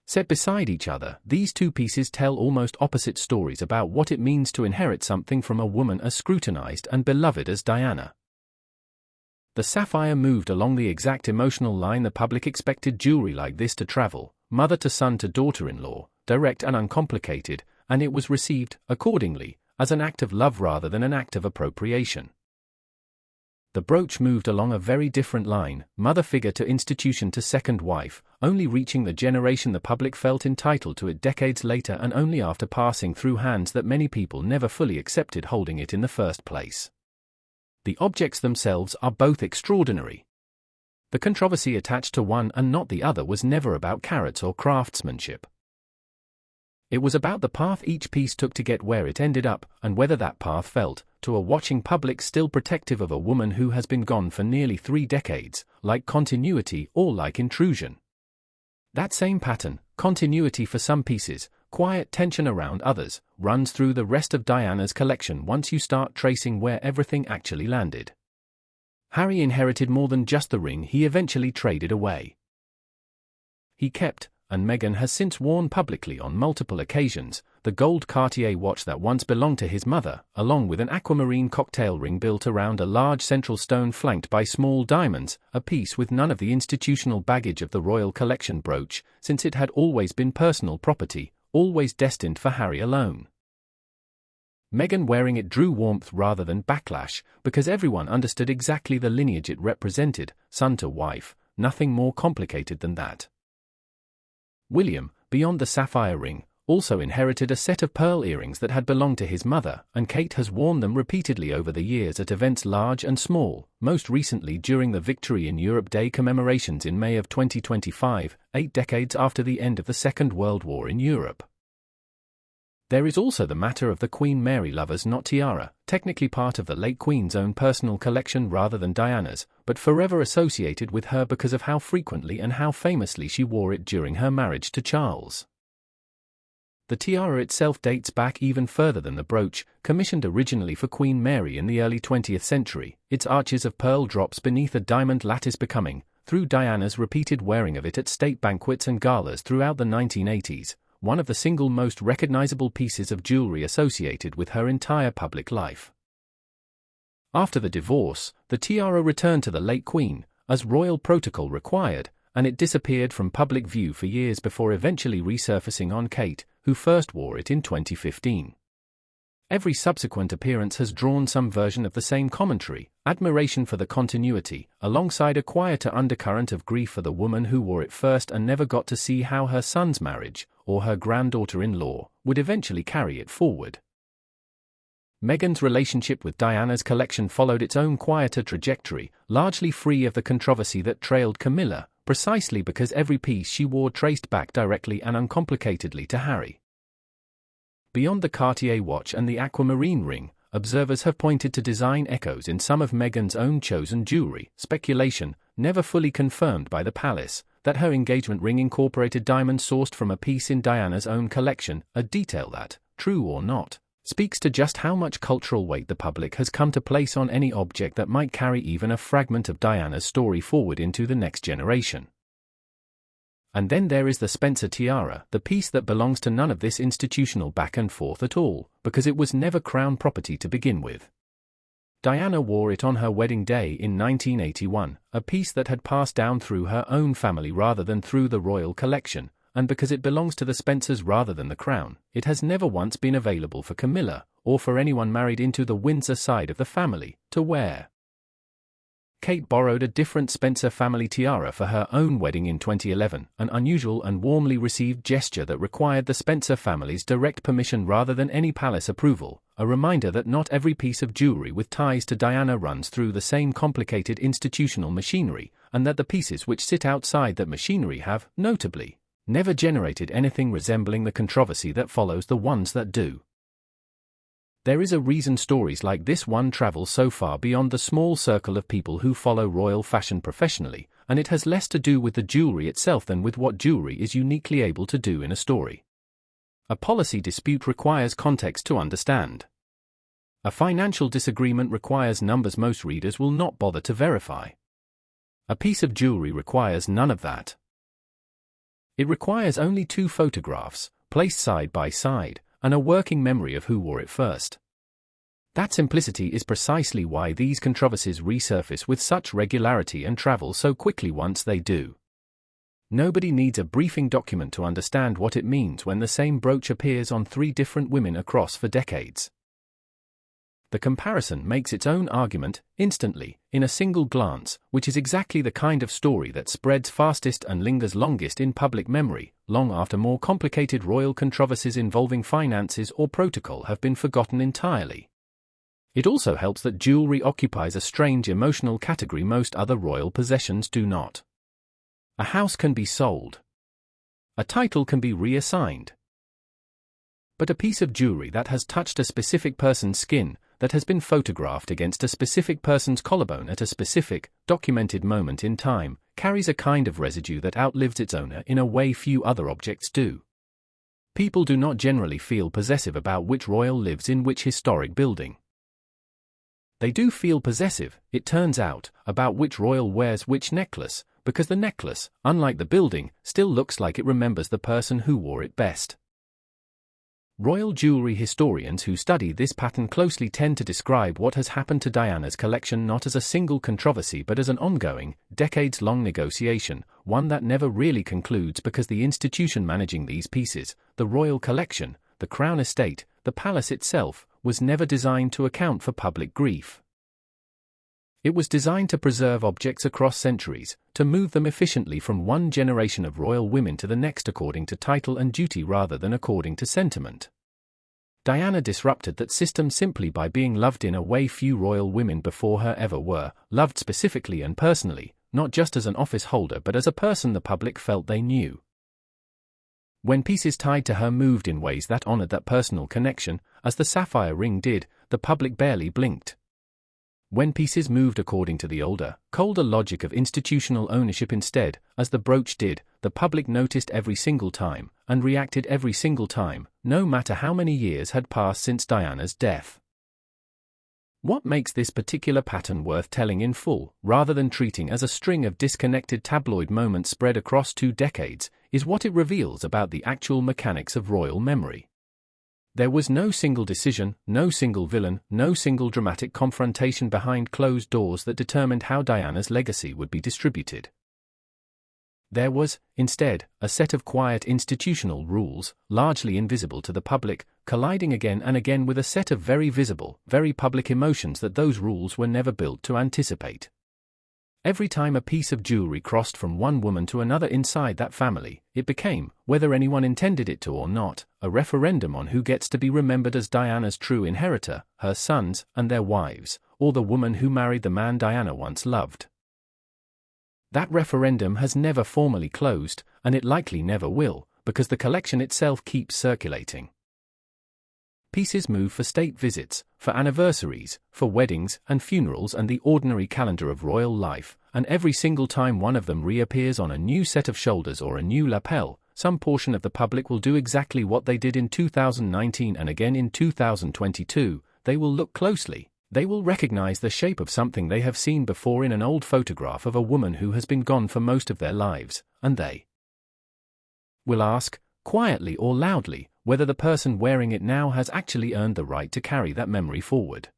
Set beside each other, these two pieces tell almost opposite stories about what it means to inherit something from a woman as scrutinized and beloved as Diana. The sapphire moved along the exact emotional line the public expected jewelry like this to travel, mother to son to daughter-in-law, direct and uncomplicated, and it was received, accordingly, as an act of love rather than an act of appropriation. The brooch moved along a very different line, mother figure to institution to second wife, only reaching the generation the public felt entitled to it decades later and only after passing through hands that many people never fully accepted holding it in the first place. The objects themselves are both extraordinary. The controversy attached to one and not the other was never about carats or craftsmanship. It was about the path each piece took to get where it ended up, and whether that path felt, to a watching public still protective of a woman who has been gone for nearly 3 decades, like continuity or like intrusion. That same pattern, continuity for some pieces, quiet tension around others, runs through the rest of Diana's collection once you start tracing where everything actually landed. Harry inherited more than just the ring he eventually traded away. He kept, and Meghan has since worn publicly on multiple occasions, the gold Cartier watch that once belonged to his mother, along with an aquamarine cocktail ring built around a large central stone flanked by small diamonds, a piece with none of the institutional baggage of the royal collection brooch, since it had always been personal property, always destined for Harry alone. Meghan wearing it drew warmth rather than backlash, because everyone understood exactly the lineage it represented, son to wife, nothing more complicated than that. William, beyond the sapphire ring, also inherited a set of pearl earrings that had belonged to his mother, and Kate has worn them repeatedly over the years at events large and small, most recently during the Victory in Europe Day commemorations in May of 2025, 8 decades after the end of the Second World War in Europe. There is also the matter of the Queen Mary Lover's Knot tiara, technically part of the late Queen's own personal collection rather than Diana's, but forever associated with her because of how frequently and how famously she wore it during her marriage to Charles. The tiara itself dates back even further than the brooch, commissioned originally for Queen Mary in the early 20th century, its arches of pearl drops beneath a diamond lattice becoming, through Diana's repeated wearing of it at state banquets and galas throughout the 1980s, one of the single most recognizable pieces of jewelry associated with her entire public life. After the divorce, the tiara returned to the late Queen, as royal protocol required, and it disappeared from public view for years before eventually resurfacing on Kate, who first wore it in 2015. Every subsequent appearance has drawn some version of the same commentary, admiration for the continuity, alongside a quieter undercurrent of grief for the woman who wore it first and never got to see how her son's marriage, or her granddaughter-in-law, would eventually carry it forward. Meghan's relationship with Diana's collection followed its own quieter trajectory, largely free of the controversy that trailed Camilla, precisely because every piece she wore traced back directly and uncomplicatedly to Harry. Beyond the Cartier watch and the aquamarine ring, observers have pointed to design echoes in some of Meghan's own chosen jewelry, speculation, never fully confirmed by the palace, that her engagement ring incorporated diamonds sourced from a piece in Diana's own collection, a detail that, true or not, speaks to just how much cultural weight the public has come to place on any object that might carry even a fragment of Diana's story forward into the next generation. And then there is the Spencer tiara, the piece that belongs to none of this institutional back and forth at all, because it was never crown property to begin with. Diana wore it on her wedding day in 1981, a piece that had passed down through her own family rather than through the royal collection, and because it belongs to the Spencers rather than the crown, it has never once been available for Camilla, or for anyone married into the Windsor side of the family, to wear. Kate borrowed a different Spencer family tiara for her own wedding in 2011, an unusual and warmly received gesture that required the Spencer family's direct permission rather than any palace approval, a reminder that not every piece of jewelry with ties to Diana runs through the same complicated institutional machinery, and that the pieces which sit outside that machinery have, notably, never generated anything resembling the controversy that follows the ones that do. There is a reason stories like this one travel so far beyond the small circle of people who follow royal fashion professionally, and it has less to do with the jewelry itself than with what jewelry is uniquely able to do in a story. A policy dispute requires context to understand. A financial disagreement requires numbers most readers will not bother to verify. A piece of jewelry requires none of that. It requires only two photographs, placed side by side, and a working memory of who wore it first. That simplicity is precisely why these controversies resurface with such regularity and travel so quickly once they do. Nobody needs a briefing document to understand what it means when the same brooch appears on three different women across for decades. The comparison makes its own argument, instantly, in a single glance, which is exactly the kind of story that spreads fastest and lingers longest in public memory, long after more complicated royal controversies involving finances or protocol have been forgotten entirely. It also helps that jewelry occupies a strange emotional category most other royal possessions do not. A house can be sold. A title can be reassigned. But a piece of jewelry that has touched a specific person's skin, that has been photographed against a specific person's collarbone at a specific, documented moment in time, carries a kind of residue that outlives its owner in a way few other objects do. People do not generally feel possessive about which royal lives in which historic building. They do feel possessive, it turns out, about which royal wears which necklace, because the necklace, unlike the building, still looks like it remembers the person who wore it best. Royal jewelry historians who study this pattern closely tend to describe what has happened to Diana's collection not as a single controversy but as an ongoing, decades-long negotiation, one that never really concludes because the institution managing these pieces, the royal collection, the crown estate, the palace itself, was never designed to account for public grief. It was designed to preserve objects across centuries, to move them efficiently from one generation of royal women to the next according to title and duty rather than according to sentiment. Diana disrupted that system simply by being loved in a way few royal women before her ever were, loved specifically and personally, not just as an office holder but as a person the public felt they knew. When pieces tied to her moved in ways that honored that personal connection, as the sapphire ring did, the public barely blinked. When pieces moved according to the older, colder logic of institutional ownership instead, as the brooch did, the public noticed every single time, and reacted every single time, no matter how many years had passed since Diana's death. What makes this particular pattern worth telling in full, rather than treating as a string of disconnected tabloid moments spread across 2 decades, is what it reveals about the actual mechanics of royal memory. There was no single decision, no single villain, no single dramatic confrontation behind closed doors that determined how Diana's legacy would be distributed. There was, instead, a set of quiet institutional rules, largely invisible to the public, colliding again and again with a set of very visible, very public emotions that those rules were never built to anticipate. Every time a piece of jewelry crossed from one woman to another inside that family, it became, whether anyone intended it to or not, a referendum on who gets to be remembered as Diana's true inheritor, her sons and their wives, or the woman who married the man Diana once loved. That referendum has never formally closed, and it likely never will, because the collection itself keeps circulating. Pieces move for state visits, for anniversaries, for weddings and funerals and the ordinary calendar of royal life, and every single time one of them reappears on a new set of shoulders or a new lapel, some portion of the public will do exactly what they did in 2019 and again in 2022, they will look closely. They will recognize the shape of something they have seen before in an old photograph of a woman who has been gone for most of their lives, and they will ask, quietly or loudly, whether the person wearing it now has actually earned the right to carry that memory forward.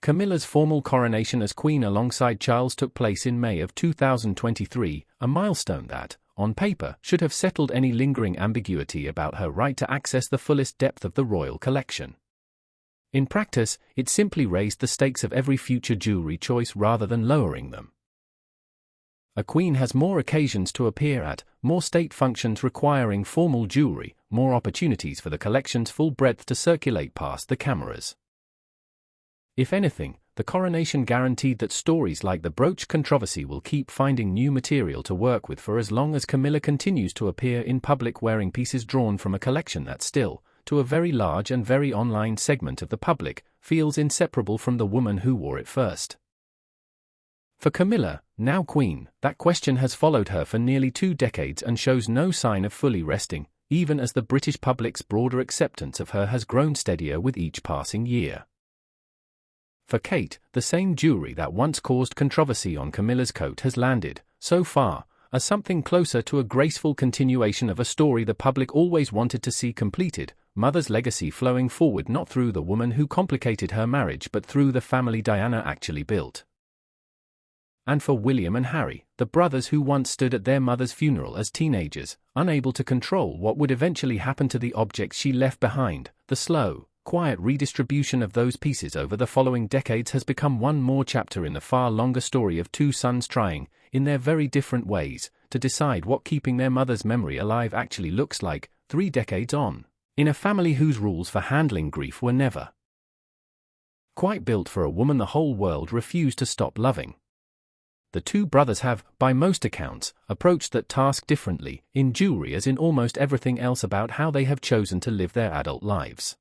Camilla's formal coronation as Queen alongside Charles took place in May of 2023, a milestone that, on paper, should have settled any lingering ambiguity about her right to access the fullest depth of the royal collection. In practice, it simply raised the stakes of every future jewelry choice rather than lowering them. A queen has more occasions to appear at, more state functions requiring formal jewelry, more opportunities for the collection's full breadth to circulate past the cameras. If anything, the coronation guaranteed that stories like the brooch controversy will keep finding new material to work with for as long as Camilla continues to appear in public wearing pieces drawn from a collection that still, to a very large and very online segment of the public, feels inseparable from the woman who wore it first. For Camilla, now Queen, that question has followed her for nearly 2 decades and shows no sign of fully resting, even as the British public's broader acceptance of her has grown steadier with each passing year. For Kate, the same jewelry that once caused controversy on Camilla's coat has landed, so far, as something closer to a graceful continuation of a story the public always wanted to see completed, mother's legacy flowing forward not through the woman who complicated her marriage but through the family Diana actually built. And for William and Harry, the brothers who once stood at their mother's funeral as teenagers, unable to control what would eventually happen to the objects she left behind, the slow, quiet redistribution of those pieces over the following decades has become one more chapter in the far longer story of 2 sons trying, in their very different ways, to decide what keeping their mother's memory alive actually looks like, 3 decades on, in a family whose rules for handling grief were never quite built for a woman the whole world refused to stop loving. The 2 brothers have, by most accounts, approached that task differently, in jewelry as in almost everything else about how they have chosen to live their adult lives.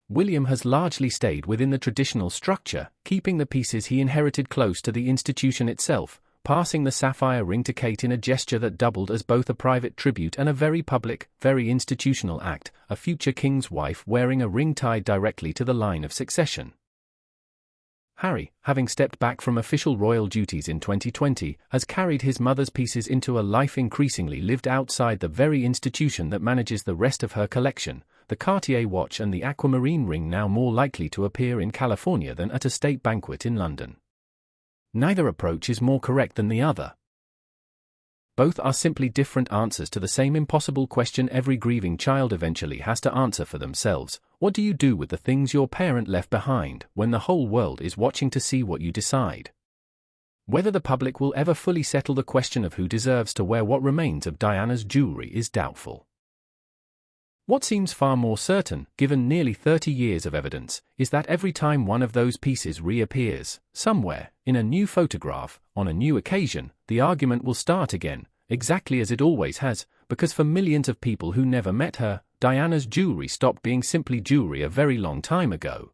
William has largely stayed within the traditional structure, keeping the pieces he inherited close to the institution itself, passing the sapphire ring to Kate in a gesture that doubled as both a private tribute and a very public, very institutional act, a future king's wife wearing a ring tied directly to the line of succession. Harry, having stepped back from official royal duties in 2020, has carried his mother's pieces into a life increasingly lived outside the very institution that manages the rest of her collection, the Cartier watch and the aquamarine ring now more likely to appear in California than at a state banquet in London. Neither approach is more correct than the other. Both are simply different answers to the same impossible question every grieving child eventually has to answer for themselves. What do you do with the things your parent left behind when the whole world is watching to see what you decide? Whether the public will ever fully settle the question of who deserves to wear what remains of Diana's jewelry is doubtful. What seems far more certain, given nearly 30 years of evidence, is that every time one of those pieces reappears, somewhere, in a new photograph, on a new occasion, the argument will start again, exactly as it always has, because for millions of people who never met her, Diana's jewelry stopped being simply jewelry a very long time ago.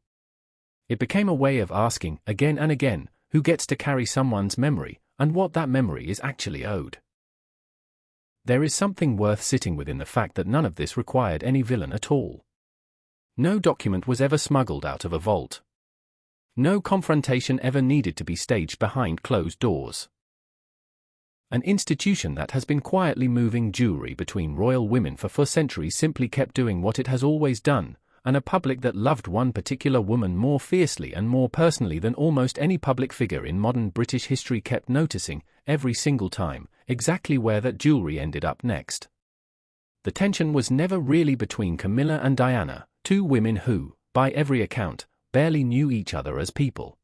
It became a way of asking, again and again, who gets to carry someone's memory, and what that memory is actually owed. There is something worth sitting with in the fact that none of this required any villain at all. No document was ever smuggled out of a vault. No confrontation ever needed to be staged behind closed doors. An institution that has been quietly moving jewelry between royal women for centuries simply kept doing what it has always done, and a public that loved one particular woman more fiercely and more personally than almost any public figure in modern British history kept noticing, every single time, exactly where that jewelry ended up next. The tension was never really between Camilla and Diana, two women who, by every account, barely knew each other as people.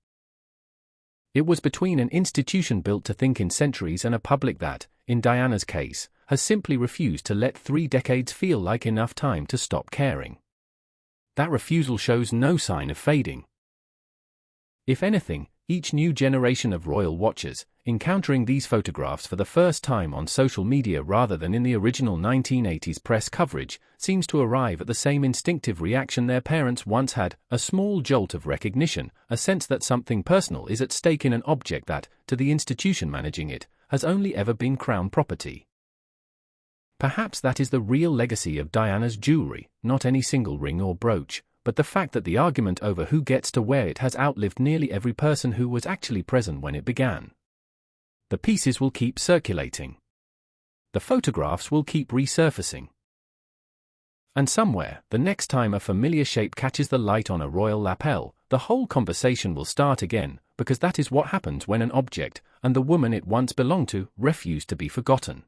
It was between an institution built to think in centuries and a public that, in Diana's case, has simply refused to let 3 decades feel like enough time to stop caring. That refusal shows no sign of fading. If anything, each new generation of royal watchers, encountering these photographs for the first time on social media rather than in the original 1980s press coverage, seems to arrive at the same instinctive reaction their parents once had, a small jolt of recognition, a sense that something personal is at stake in an object that, to the institution managing it, has only ever been crown property. Perhaps that is the real legacy of Diana's jewelry, not any single ring or brooch, but the fact that the argument over who gets to wear it has outlived nearly every person who was actually present when it began. The pieces will keep circulating. The photographs will keep resurfacing. And somewhere, the next time a familiar shape catches the light on a royal lapel, the whole conversation will start again, because that is what happens when an object, and the woman it once belonged to, refuse to be forgotten.